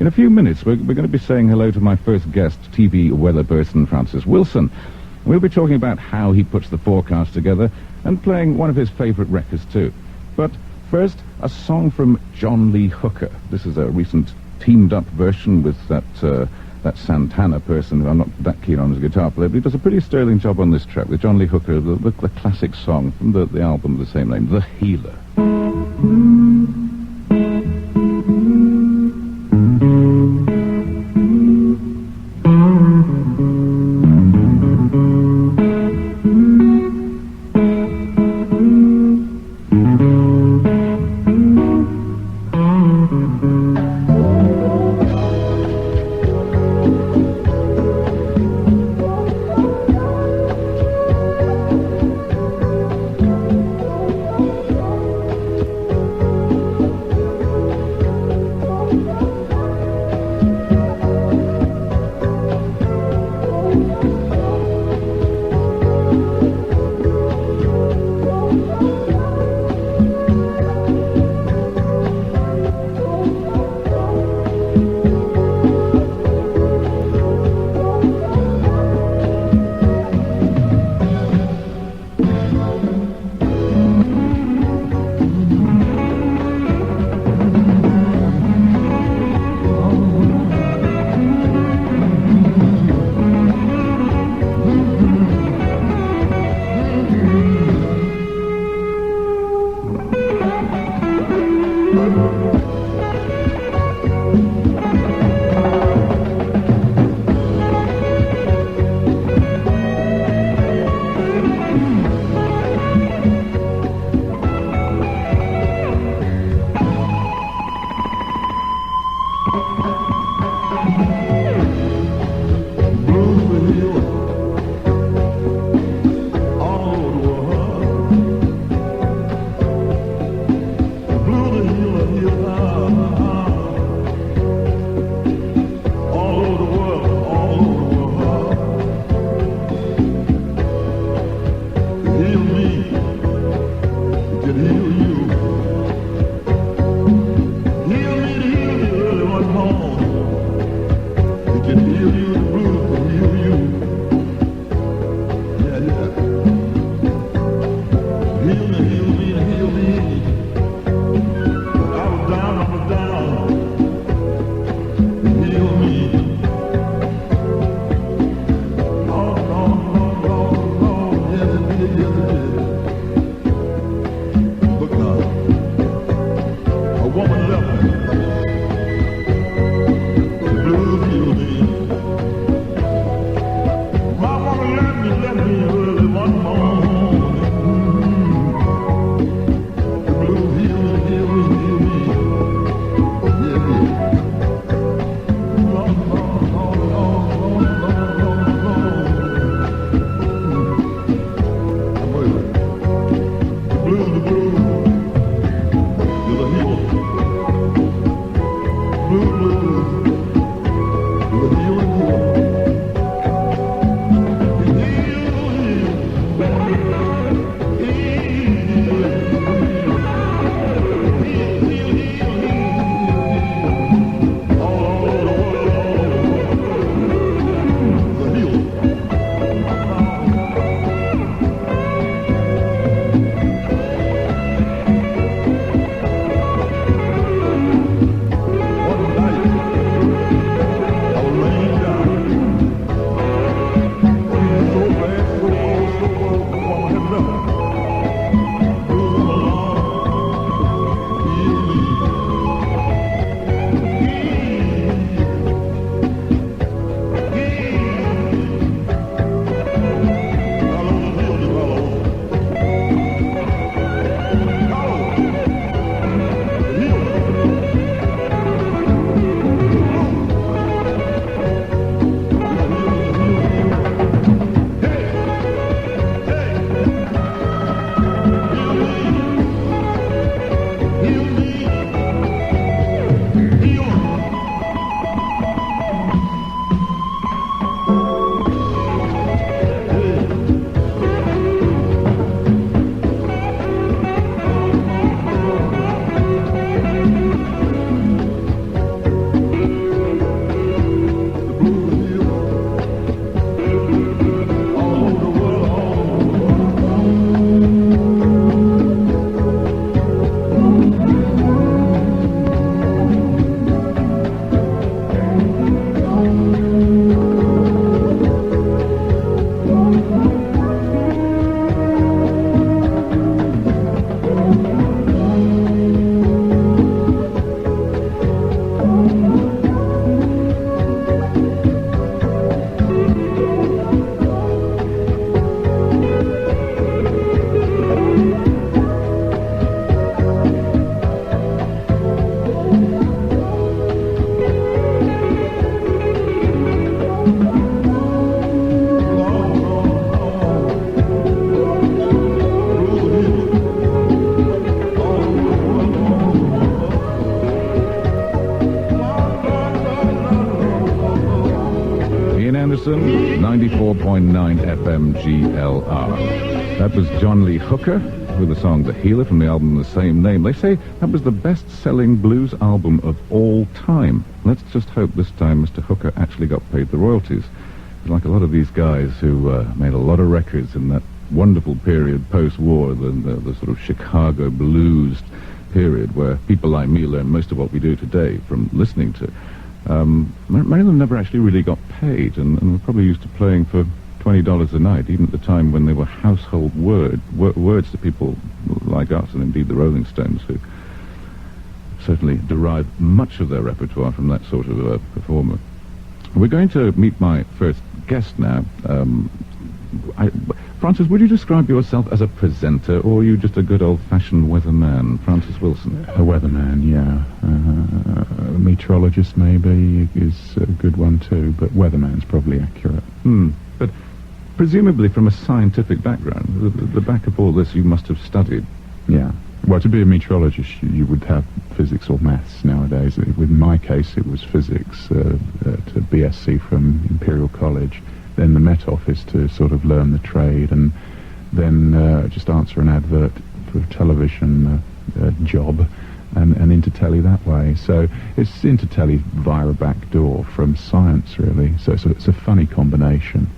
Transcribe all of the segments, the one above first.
In a few minutes, we're going to be saying hello to my first guest, TV weather person Francis Wilson. We'll be talking about how he puts the forecast together and playing one of his favourite records too. But first, a song from John Lee Hooker. This is a recent teamed-up version with that Santana person who I'm not that keen on as a guitar player, but he does a pretty sterling job on this track with John Lee Hooker, the classic song from the album of the same name, The Healer. No. 94.9 FM GLR. That was John Lee Hooker with the song The Healer from the album of the same name. They say that was the best-selling blues album of all time. Let's just hope this time Mr. Hooker actually got paid the royalties. Like a lot of these guys who made a lot of records in that wonderful period post-war, the sort of Chicago blues period, where people like me learn most of what we do today from listening to. Many of them never actually really got paid, and were probably used to playing for $20 a night, even at the time when they were household words to people like us, and indeed the Rolling Stones, who certainly derived much of their repertoire from that sort of performer. We're going to meet my first guest now. Francis, would you describe yourself as a presenter, or are you just a good old-fashioned weatherman? Francis Wilson. A weatherman, yeah. A meteorologist maybe is a good one too, but weatherman's probably accurate. But presumably from a scientific background, the back of all this you must have studied. Yeah. Well, to be a meteorologist, you would have physics or maths nowadays. With my case, it was physics to BSc from Imperial College, then the Met Office to sort of learn the trade, and then just answer an advert for a television job, and into telly that way. So it's into telly via a back door from science, really. So it's a funny combination.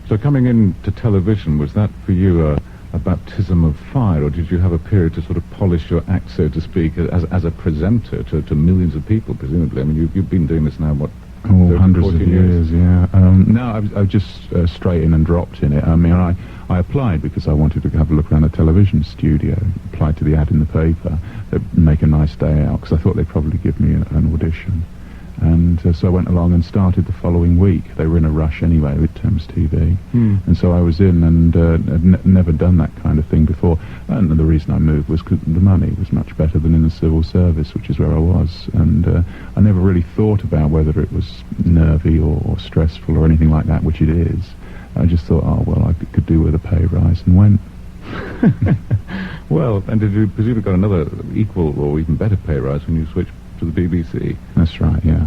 So coming into television, was that for you a baptism of fire, or did you have a period to sort of polish your act, so to speak, as a presenter to millions of people, presumably? I mean, you've been doing this now, what, 30, hundreds of years, yeah. No, I've just straight in and dropped in it. I mean, I applied because I wanted to have a look around a television studio, applied to the ad in the paper, make a nice day out, because I thought they'd probably give me an audition. And so I went along and started the following week. They were in a rush anyway with Thames TV. And so I was in, and had never done that kind of thing before. And the reason I moved was because the money was much better than in the civil service, which is where I was. And I never really thought about whether it was nervy or stressful or anything like that, which it is. I just thought, oh, well, I could do with a pay rise, and went. Well, and did you presumably got another equal or even better pay rise when you switched to the BBC? That's right, yeah.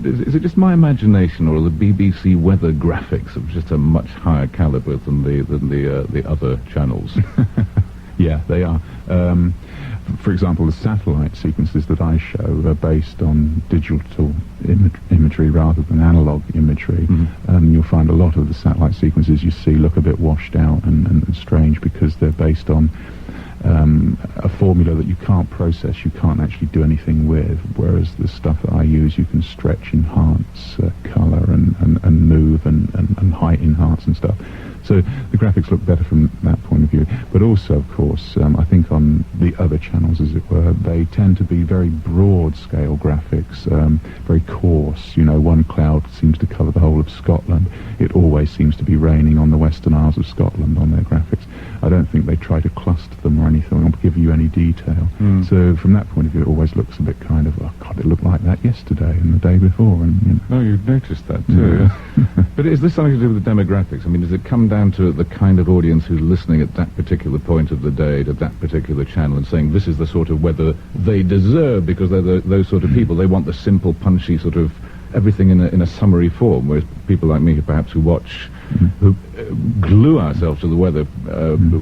Is it just my imagination, or are the BBC weather graphics of just a much higher caliber than the other channels? Yeah, they are. For example, the satellite sequences that I show are based on digital imagery rather than analog imagery. You'll find a lot of the satellite sequences you see look a bit washed out and strange, because they're based on a formula that you can't process, you can't actually do anything with, whereas the stuff that I use you can stretch, enhance, colour and move and height enhance and stuff. So the graphics look better from that point of view. But also, of course, I think on the other channels, as it were, they tend to be very broad-scale graphics, very coarse. You know, one cloud seems to cover the whole of Scotland. It always seems to be raining on the Western Isles of Scotland on their graphics. I don't think they try to cluster them or anything or give you any detail. So from that point of view, it always looks a bit kind of, oh God, it looked like that yesterday and the day before. And, you know. Oh, you've noticed that too. Yeah. But is this something to do with the demographics? I mean, does it come down to the kind of audience who's listening at that particular point of the day to that particular channel and saying this is the sort of weather they deserve, because they're those sort of people? They want the simple, punchy sort of everything in a summary form, whereas people like me, perhaps, who watch, who glue ourselves to the weather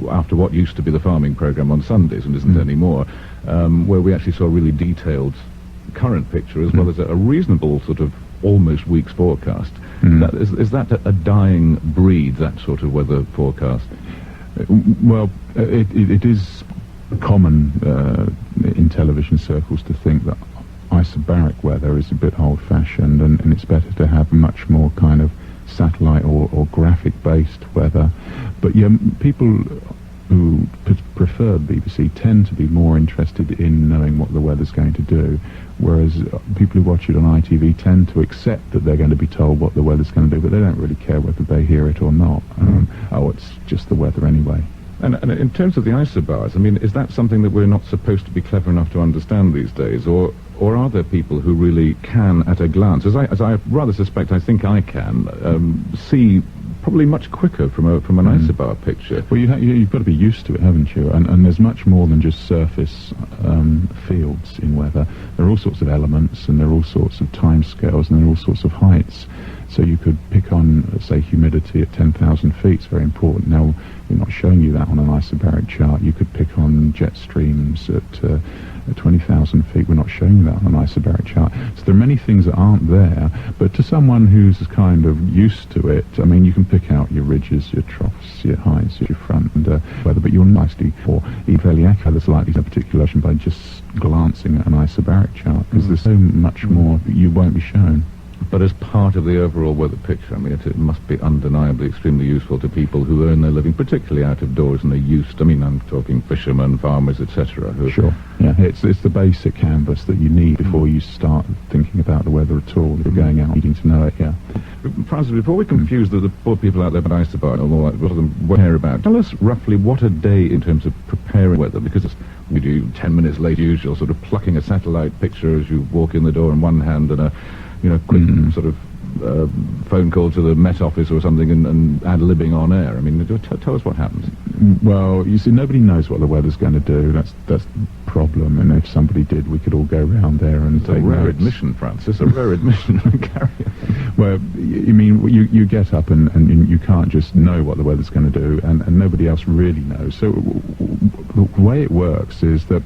after what used to be the farming programme on Sundays and isn't anymore, where we actually saw a really detailed current picture as well as a reasonable sort of almost week's forecast. Is that a dying breed, that sort of weather forecast? Well, it is common in television circles to think that isobaric weather is a bit old-fashioned, and it's better to have much more kind of satellite or graphic-based weather. But yeah, people who prefer BBC tend to be more interested in knowing what the weather's going to do, whereas people who watch it on ITV tend to accept that they're going to be told what the weather's going to do, but they don't really care whether they hear it or not. Oh, it's just the weather anyway. And in terms of the isobars, I mean, is that something that we're not supposed to be clever enough to understand these days, or are there people who really can, at a glance, as I rather suspect, I think I can, see probably much quicker from an isobar picture? Well, you've got to be used to it, haven't you? And there's much more than just surface fields in weather. There are all sorts of elements, and there are all sorts of time scales, and there are all sorts of heights. So you could pick on, say, humidity at 10,000 feet. It's very important. Now, we're not showing you that on an isobaric chart. You could pick on jet streams at 20,000 feet. We're not showing that on an isobaric chart. So there are many things that aren't there, but to someone who's kind of used to it, I mean, you can pick out your ridges, your troughs, your heights, your front and weather, but you're nicely, or even fairly accurate, there's likely a particular ocean by just glancing at an isobaric chart, because there's so much more that you won't be shown. But as part of the overall weather picture, I mean, it must be undeniably extremely useful to people who earn their living, particularly out of doors, and are used. I mean, I'm talking fishermen, farmers, etc. Sure. Yeah, it's the basic canvas that you need before you start thinking about the weather at all. If you're going out needing to know it, yeah. Francis, before we confuse the poor people out there about isobar and all that, what of them care about, tell us roughly what a day in terms of preparing weather, because we do 10 minutes late usual, sort of plucking a satellite picture as you walk in the door in one hand and a quick sort of phone call to the Met Office or something and ad-libbing on air. I mean, tell us what happens. Well, you see, nobody knows what the weather's going to do. That's the problem. And if somebody did, we could all go round there and take a rare notes. Admission, Francis. A rare admission. Carry on. Well, you mean, you get up and you can't just know what the weather's going to do, and nobody else really knows. So the way it works is that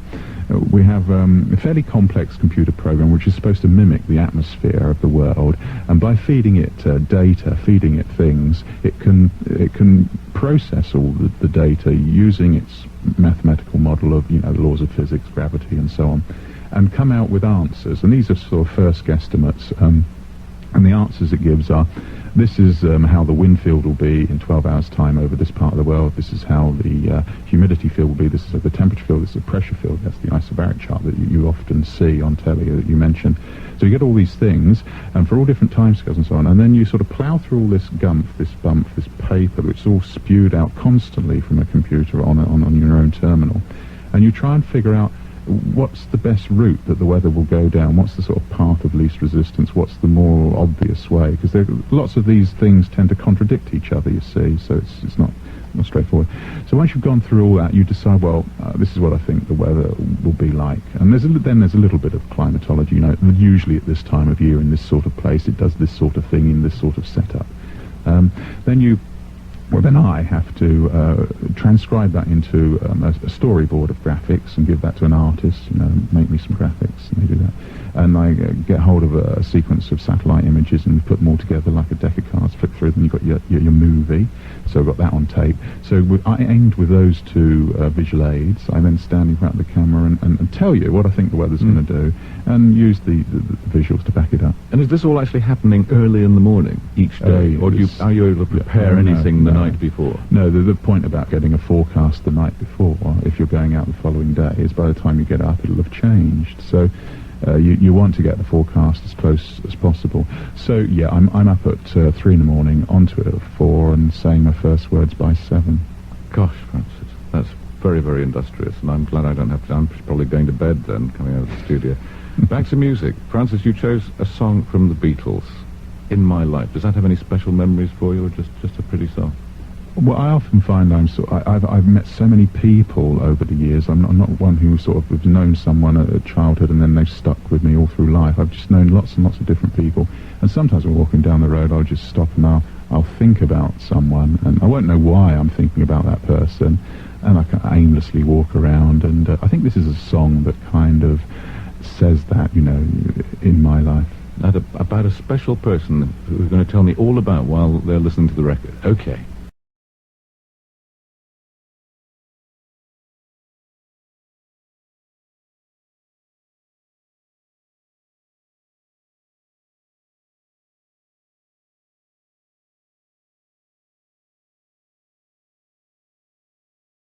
we have a fairly complex computer program which is supposed to mimic the atmosphere of the world, and by feeding it data, feeding it things, it can process all the data using its mathematical model of the laws of physics, gravity, and so on, and come out with answers. And these are sort of first guesstimates, and the answers it gives are: this is how the wind field will be in 12 hours' time over this part of the world. This is how the humidity field will be. This is the temperature field. This is the pressure field. That's the isobaric chart that you often see on telly that you mentioned. So you get all these things, and for all different timescales and so on, and then you sort of plough through all this gumph, this bump, this paper, which is all spewed out constantly from a computer on your own terminal, and you try and figure out what's the best route that the weather will go down, what's the sort of path of least resistance, what's the more obvious way, because lots of these things tend to contradict each other, you see, so it's not straightforward. So once you've gone through all that, you decide, well, this is what I think the weather will be like. And then there's a little bit of climatology, usually at this time of year in this sort of place, it does this sort of thing in this sort of setup. Then I have to transcribe that into a storyboard of graphics and give that to an artist, make me some graphics, and they do that. And I get hold of a sequence of satellite images and put them all together like a deck of cards, flip through them, you've got your movie. So I've got that on tape. So I aimed with those two visual aids. I then stand in front of the camera and tell you what I think the weather's going to do, and use the visuals to back it up. And is this all actually happening early in the morning each day, or are you able to prepare anything the night before? No, the point about getting a forecast the night before, if you're going out the following day, is by the time you get up it'll have changed. So you want to get the forecast as close as possible. So yeah, I'm up at 3 in the morning, onto it at 4, and saying my first words by 7. Gosh, Francis, that's very, very industrious, and I'm glad I don't have to. I'm probably going to bed then, coming out of the studio. Back to music. Francis, you chose a song from the Beatles, In My Life. Does that have any special memories for you, or just a pretty song? Well, I often find I've met so many people over the years. I'm not one who sort of has known someone at childhood and then they've stuck with me all through life. I've just known lots and lots of different people. And sometimes when walking down the road, I'll just stop and I'll think about someone, and I won't know why I'm thinking about that person, and I can aimlessly walk around. And I think this is a song that kind of says that, in my life. About a special person who's going to tell me all about while they're listening to the record. Okay.